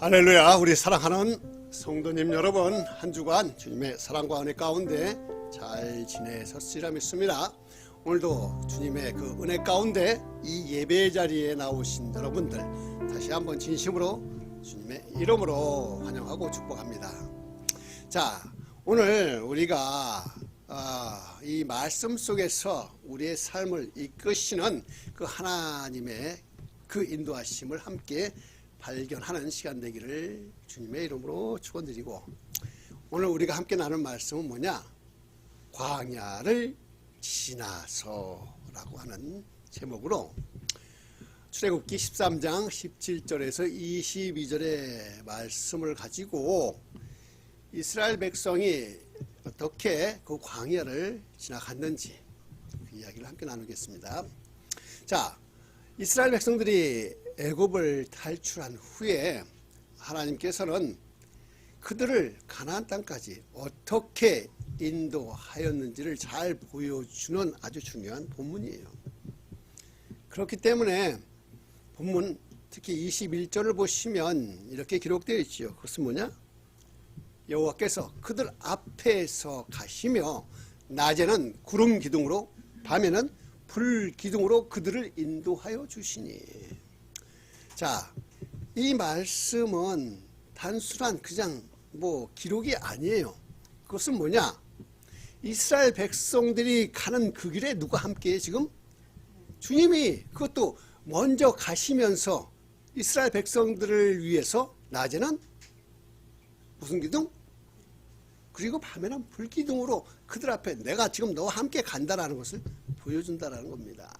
할렐루야. 우리 사랑하는 성도님 여러분, 한 주간 주님의 사랑과 은혜 가운데 잘 지내셨으리라 믿습니다. 오늘도 주님의 그 은혜 가운데 이 예배 자리에 나오신 여러분들 다시 한번 진심으로 주님의 이름으로 환영하고 축복합니다. 자, 오늘 우리가 이 말씀 속에서 우리의 삶을 이끄시는 그 하나님의 그 인도하심을 함께 발견하는 시간 되기를 주님의 이름으로 축원드리고, 오늘 우리가 함께 나눈 말씀은 뭐냐? 광야를 지나서라고 하는 제목으로 출애굽기 13장 17절에서 22절의 말씀을 가지고 이스라엘 백성이 어떻게 그 광야를 지나갔는지 그 이야기를 함께 나누겠습니다. 자, 이스라엘 백성들이 애굽을 탈출한 후에 하나님께서는 그들을 가나안 땅까지 어떻게 인도하였는지를 잘 보여주는 아주 중요한 본문이에요. 그렇기 때문에 본문 특히 21절을 보시면 이렇게 기록되어 있지요. 그것은 뭐냐? 여호와께서 그들 앞에서 가시며 낮에는 구름 기둥으로 밤에는 불 기둥으로 그들을 인도하여 주시니. 자, 이 말씀은 단순한 그냥 기록이 아니에요. 그것은 뭐냐? 이스라엘 백성들이 가는 그 길에 누가 함께 지금? 주님이 그것도 먼저 가시면서 이스라엘 백성들을 위해서 낮에는 무슨 기둥? 그리고 밤에는 불기둥으로 그들 앞에 내가 지금 너와 함께 간다라는 것을 보여준다라는 겁니다.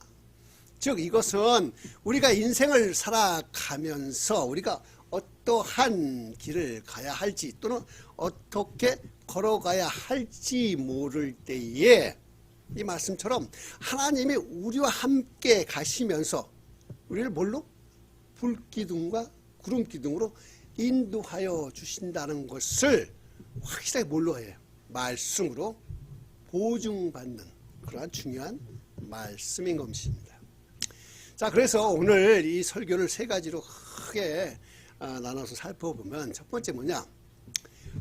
즉 이것은 우리가 인생을 살아가면서 우리가 어떠한 길을 가야 할지 또는 어떻게 걸어가야 할지 모를 때에 이 말씀처럼 하나님이 우리와 함께 가시면서 우리를 뭘로? 불기둥과 구름기둥으로 인도하여 주신다는 것을 확실하게 뭘로 해요? 말씀으로 보증받는 그러한 중요한 말씀인 것입니다. 자, 그래서 오늘 이 설교를 세 가지로 크게 나눠서 살펴보면, 첫 번째 뭐냐?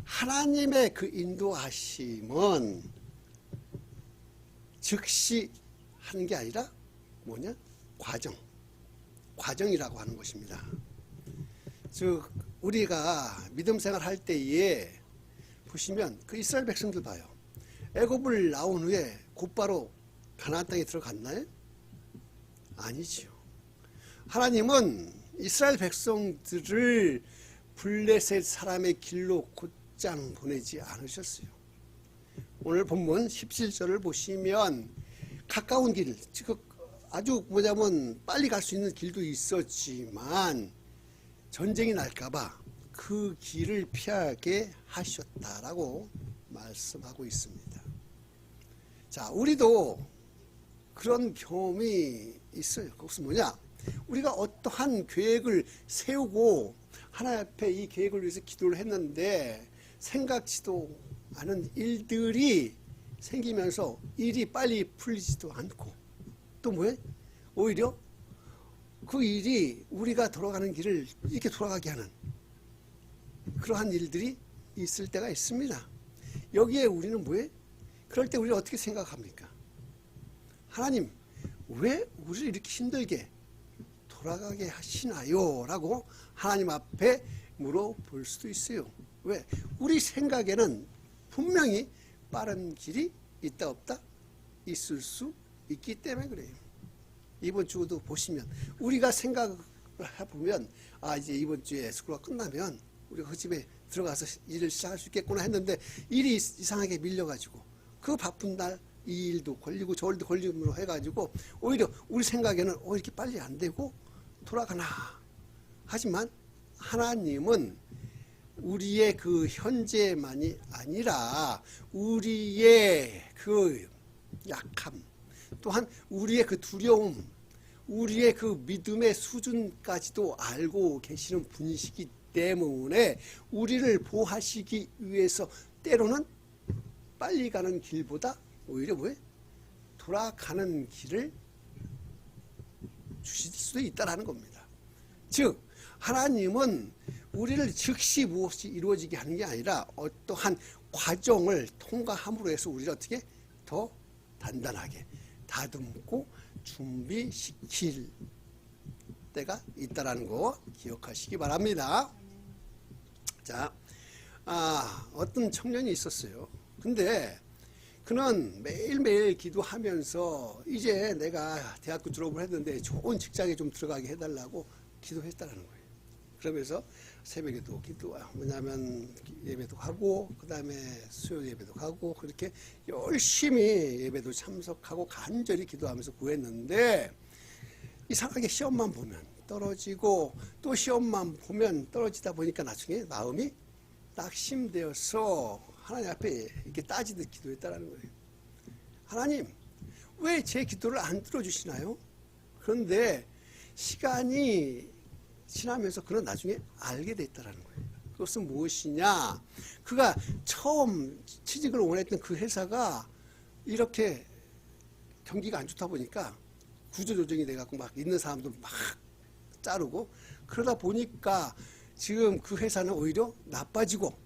하나님의 그 인도하심은 즉시 하는 게 아니라 뭐냐? 과정이라고 하는 것입니다. 즉 우리가 믿음 생활 할 때에 보시면 그 이스라엘 백성들 봐요. 애굽을 나온 후에 곧바로 가나안 땅에 들어갔나요? 아니지요. 하나님은 이스라엘 백성들을 블레셋 사람의 길로 곧장 보내지 않으셨어요. 오늘 본문 17절을 보시면 가까운 길, 즉 아주 빨리 갈 수 있는 길도 있었지만 전쟁이 날까봐 그 길을 피하게 하셨다라고 말씀하고 있습니다. 자, 우리도 그런 경험이 있어요. 그것은 뭐냐? 우리가 어떠한 계획을 세우고 하나님 앞에 이 계획을 위해서 기도를 했는데 생각지도 않은 일들이 생기면서 일이 빨리 풀리지도 않고 또 뭐예요? 오히려 그 일이 우리가 돌아가는 길을 이렇게 돌아가게 하는 그러한 일들이 있을 때가 있습니다. 여기에 우리는 뭐예요? 그럴 때 우리가 어떻게 생각합니까? 하나님, 왜 우리를 이렇게 힘들게 돌아가게 하시나요? 라고 하나님 앞에 물어볼 수도 있어요. 왜? 우리 생각에는 분명히 빠른 길이 있다 없다? 있을 수 있기 때문에 그래요. 이번 주도 보시면 우리가 생각을 해보면 이제 이번 주에 스쿨가 끝나면 우리가 그 집에 들어가서 일을 시작할 수 있겠구나 했는데 일이 이상하게 밀려가지고 그 바쁜 날 이 일도 걸리고 저 일도 걸리고 해가지고 오히려 우리 생각에는 이렇게 빨리 안 되고 돌아가나. 하지만 하나님은 우리의 그 현재만이 아니라 우리의 그 약함, 또한 우리의 그 두려움, 우리의 그 믿음의 수준까지도 알고 계시는 분이시기 때문에 우리를 보호하시기 위해서 때로는 빨리 가는 길보다 오히려 돌아가는 길을 주실 수도 있다는 겁니다. 즉 하나님은 우리를 즉시 무엇이 이루어지게 하는 게 아니라 어떠한 과정을 통과함으로 해서 우리를 어떻게 더 단단하게 다듬고 준비시킬 때가 있다라는 거 기억하시기 바랍니다. 자, 어떤 청년이 있었어요. 근데 그는 매일매일 기도하면서 이제 내가 대학교 졸업을 했는데 좋은 직장에 좀 들어가게 해달라고 기도했다는 거예요. 그러면서 새벽에도 뭐냐면 예배도 가고 그 다음에 수요 예배도 가고 그렇게 열심히 예배도 참석하고 간절히 기도하면서 구했는데 이상하게 시험만 보면 떨어지고 또 시험만 보면 떨어지다 보니까 나중에 마음이 낙심되어서 하나님 앞에 이렇게 따지듯 기도했다는 거예요. 하나님, 왜 제 기도를 안 들어주시나요? 그런데 시간이 지나면서 그는 나중에 알게 됐다는 거예요. 그것은 무엇이냐? 그가 처음 취직을 원했던 그 회사가 이렇게 경기가 안 좋다 보니까 구조조정이 돼갖고 막 있는 사람도 막 자르고 그러다 보니까 지금 그 회사는 오히려 나빠지고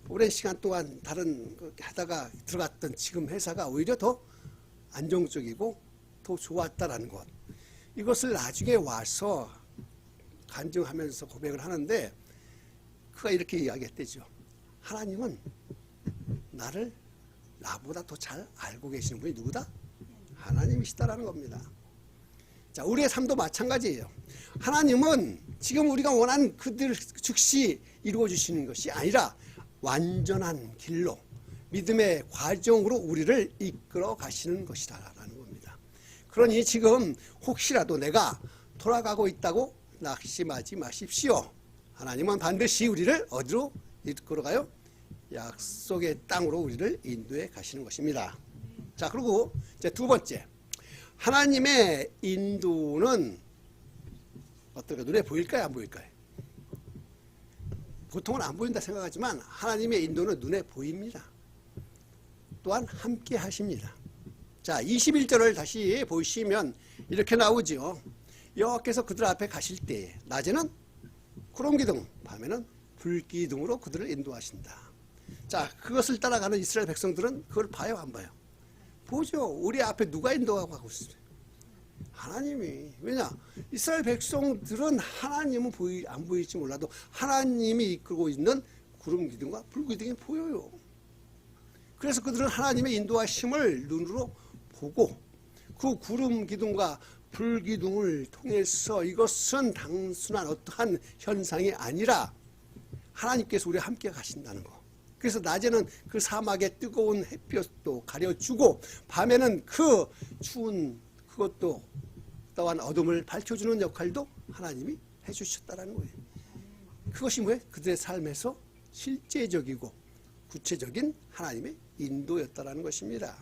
오랜 시간 동안 다른 하다가 들어갔던 지금 회사가 오히려 더 안정적이고 더 좋았다라는 것. 이것을 나중에 와서 간증하면서 고백을 하는데 그가 이렇게 이야기했대죠. 하나님은 나보다 더 잘 알고 계시는 분이 누구다? 하나님이시다라는 겁니다. 자, 우리의 삶도 마찬가지예요. 하나님은 지금 우리가 원하는 그들 즉시 이루어 주시는 것이 아니라 완전한 길로 믿음의 과정으로 우리를 이끌어 가시는 것이다라는 겁니다. 그러니 지금 혹시라도 내가 돌아가고 있다고 낙심하지 마십시오. 하나님은 반드시 우리를 어디로 이끌어 가요? 약속의 땅으로 우리를 인도해 가시는 것입니다. 자, 그리고 이제 두 번째, 하나님의 인도는 어떨까? 눈에 보일까요? 안 보일까요? 보통은 안 보인다 생각하지만 하나님의 인도는 눈에 보입니다. 또한 함께 하십니다. 자, 21절을 다시 보시면 이렇게 나오죠. 여호와께서 그들 앞에 가실 때 낮에는 구름기둥, 밤에는 불기둥으로 그들을 인도하신다. 자, 그것을 따라가는 이스라엘 백성들은 그걸 봐요, 안 봐요? 보죠. 우리 앞에 누가 인도하고 가고 있어요? 하나님이. 왜냐? 이스라엘 백성들은 하나님은 안 보일지 몰라도 하나님이 이끌고 있는 구름기둥과 불기둥이 보여요. 그래서 그들은 하나님의 인도하심을 눈으로 보고 그 구름기둥과 불기둥을 통해서 이것은 단순한 어떠한 현상이 아니라 하나님께서 우리와 함께 가신다는 거. 그래서 낮에는 그 사막의 뜨거운 햇볕도 가려주고 밤에는 그 추운 그것도 또한 어둠을 밝혀주는 역할도 하나님이 해주셨다는 거예요. 그것이 뭐예요? 그들의 삶에서 실제적이고 구체적인 하나님의 인도였다는 것입니다.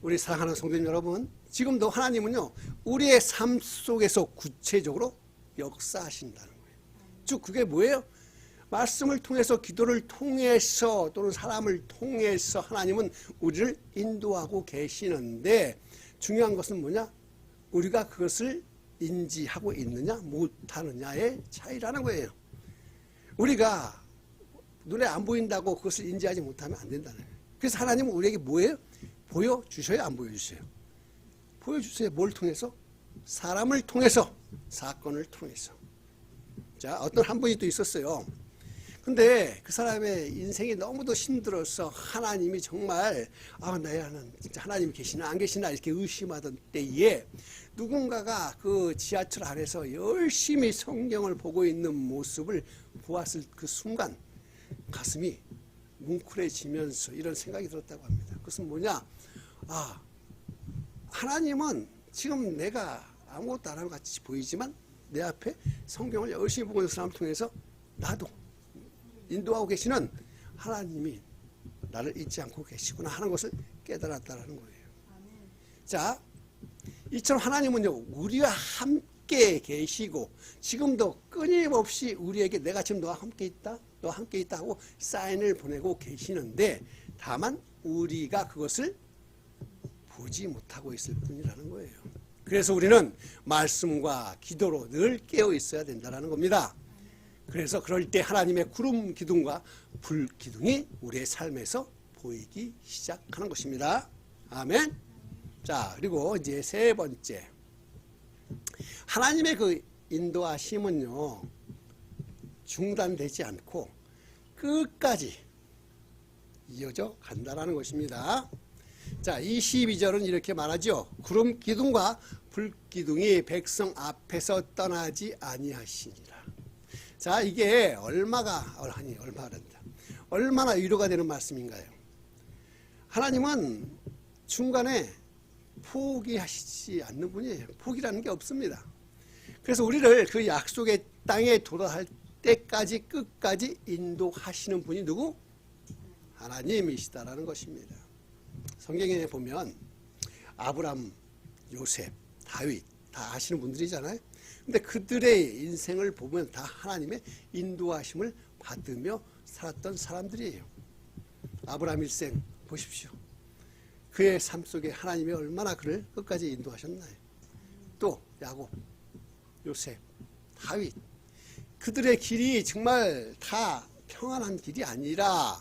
우리 사랑하는 성도님 여러분, 지금도 하나님은요 우리의 삶 속에서 구체적으로 역사하신다는 거예요. 즉 그게 뭐예요? 말씀을 통해서, 기도를 통해서 또는 사람을 통해서 하나님은 우리를 인도하고 계시는데 중요한 것은 뭐냐? 우리가 그것을 인지하고 있느냐 못하느냐의 차이라는 거예요. 우리가 눈에 안 보인다고 그것을 인지하지 못하면 안 된다는 거예요. 그래서 하나님은 우리에게 뭐예요? 보여주셔요? 안 보여주셔요? 보여주세요. 뭘 통해서? 사람을 통해서, 사건을 통해서. 자, 어떤 한 분이 또 있었어요. 근데 그 사람의 인생이 너무도 힘들어서 하나님이 정말 나는 진짜 하나님이 계시나 안 계시나 이렇게 의심하던 때에 누군가가 그 지하철 안에서 열심히 성경을 보고 있는 모습을 보았을 그 순간 가슴이 뭉클해지면서 이런 생각이 들었다고 합니다. 그것은 뭐냐? 하나님은 지금 내가 아무것도 안 하는 것 같이 보이지만 내 앞에 성경을 열심히 보고 있는 사람을 통해서 나도 인도하고 계시는 하나님이 나를 잊지 않고 계시구나 하는 것을 깨달았다는 거예요. 자, 이처럼 하나님은요 우리와 함께 계시고 지금도 끊임없이 우리에게 내가 지금 너와 함께 있다, 너와 함께 있다 하고 사인을 보내고 계시는데 다만 우리가 그것을 보지 못하고 있을 뿐이라는 거예요. 그래서 우리는 말씀과 기도로 늘 깨어 있어야 된다는 겁니다. 그래서 그럴 때 하나님의 구름 기둥과 불 기둥이 우리의 삶에서 보이기 시작하는 것입니다. 아멘. 자, 그리고 이제 세 번째, 하나님의 그 인도하심은요 중단되지 않고 끝까지 이어져 간다라는 것입니다. 자, 22절은 이렇게 말하죠. 구름 기둥과 불 기둥이 백성 앞에서 떠나지 아니하시니라. 자, 이게 얼마나 위로가 되는 말씀인가요? 하나님은 중간에 포기하시지 않는 분이에요. 포기라는 게 없습니다. 그래서 우리를 그 약속의 땅에 도달할 때까지 끝까지 인도하시는 분이 누구? 하나님이시다라는 것입니다. 성경에 보면 아브람, 요셉, 다윗 다 아시는 분들이잖아요. 근데 그들의 인생을 보면 다 하나님의 인도하심을 받으며 살았던 사람들이에요. 아브람 일생 보십시오. 그의 삶 속에 하나님이 얼마나 그를 끝까지 인도하셨나요? 또 야곱, 요셉, 다윗, 그들의 길이 정말 다 평안한 길이 아니라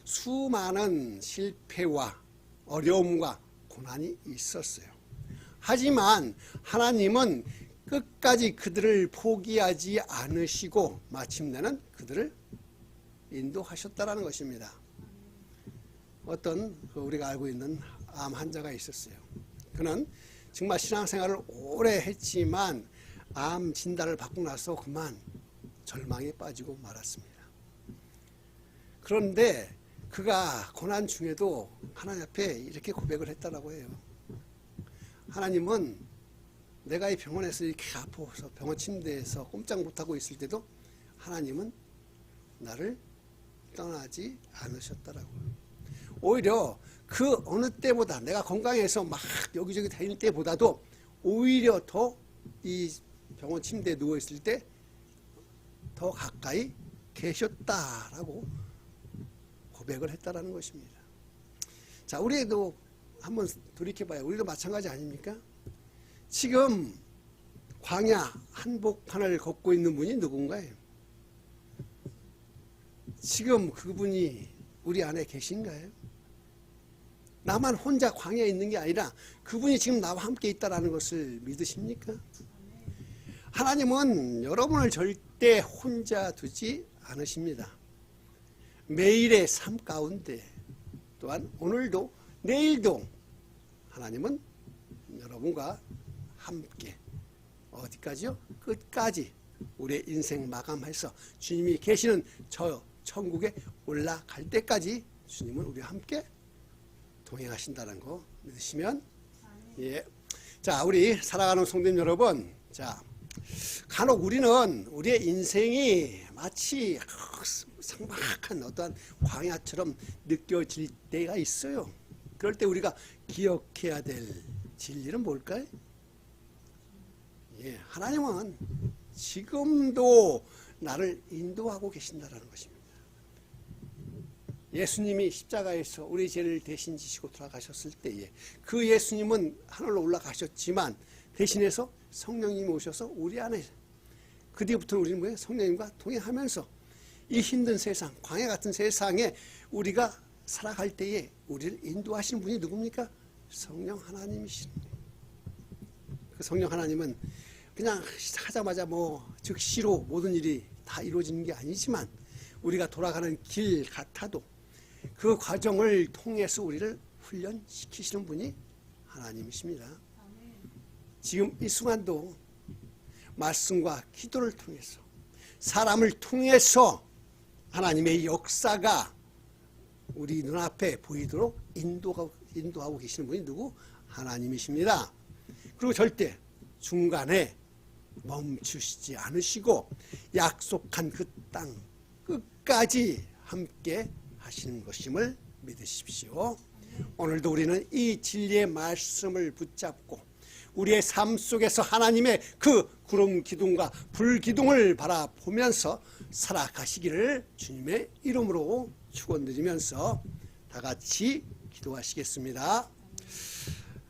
수많은 실패와 어려움과 고난이 있었어요. 하지만 하나님은 끝까지 그들을 포기하지 않으시고 마침내는 그들을 인도하셨다라는 것입니다. 어떤 우리가 알고 있는 암 환자가 있었어요. 그는 정말 신앙생활을 오래 했지만 암 진단을 받고 나서 그만 절망에 빠지고 말았습니다. 그런데 그가 고난 중에도 하나님 앞에 이렇게 고백을 했다라고 해요. 하나님은 내가 이 병원에서 이렇게 아파서 병원 침대에서 꼼짝 못하고 있을 때도 하나님은 나를 떠나지 않으셨다라고요. 오히려 그 어느 때보다 내가 건강해서 막 여기저기 다닐 때보다도 오히려 더 이 병원 침대에 누워있을 때 더 가까이 계셨다라고 고백을 했다라는 것입니다. 자, 우리도 한번 돌이켜봐요. 우리도 마찬가지 아닙니까? 지금 광야 한복판을 걷고 있는 분이 누군가요? 지금 그분이 우리 안에 계신가요? 나만 혼자 광야에 있는 게 아니라 그분이 지금 나와 함께 있다는 것을 믿으십니까? 하나님은 여러분을 절대 혼자 두지 않으십니다. 매일의 삶 가운데 또한 오늘도 내일도 하나님은 여러분과 함께 어디까지요? 끝까지 우리의 인생 마감해서 주님이 계시는 저 천국에 올라갈 때까지 주님은 우리와 함께 동행하신다는 거 믿으시면 예. 자, 우리 사랑하는 성도님 여러분, 자, 간혹 우리는 우리의 인생이 마치 삭막한 어떠한 광야처럼 느껴질 때가 있어요. 그럴 때 우리가 기억해야 될 진리는 뭘까요? 예, 하나님은 지금도 나를 인도하고 계신다는 것입니다. 예수님이 십자가에서 우리 죄를 대신 지시고 돌아가셨을 때에 그 예수님은 하늘로 올라가셨지만 대신해서 성령님이 오셔서 우리 안에 그 뒤부터는 우리는 뭐예요? 성령님과 동행하면서 이 힘든 세상, 광야 같은 세상에 우리가 살아갈 때에 우리를 인도하시는 분이 누굽니까? 성령 하나님이신. 그 성령 하나님은 그냥 하자마자 즉시로 모든 일이 다 이루어지는 게 아니지만 우리가 돌아가는 길 같아도 그 과정을 통해서 우리를 훈련시키시는 분이 하나님이십니다. 지금 이 순간도 말씀과 기도를 통해서 사람을 통해서 하나님의 역사가 우리 눈앞에 보이도록 인도하고 계시는 분이 누구? 하나님이십니다. 그리고 절대 중간에 멈추시지 않으시고 약속한 그 땅 끝까지 함께 하시는 것임을 믿으십시오. 오늘도 우리는 이 진리의 말씀을 붙잡고 우리의 삶 속에서 하나님의 그 구름 기둥과 불 기둥을 바라보면서 살아가시기를 주님의 이름으로 축원드리면서 다 같이 기도하시겠습니다.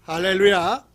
할렐루야.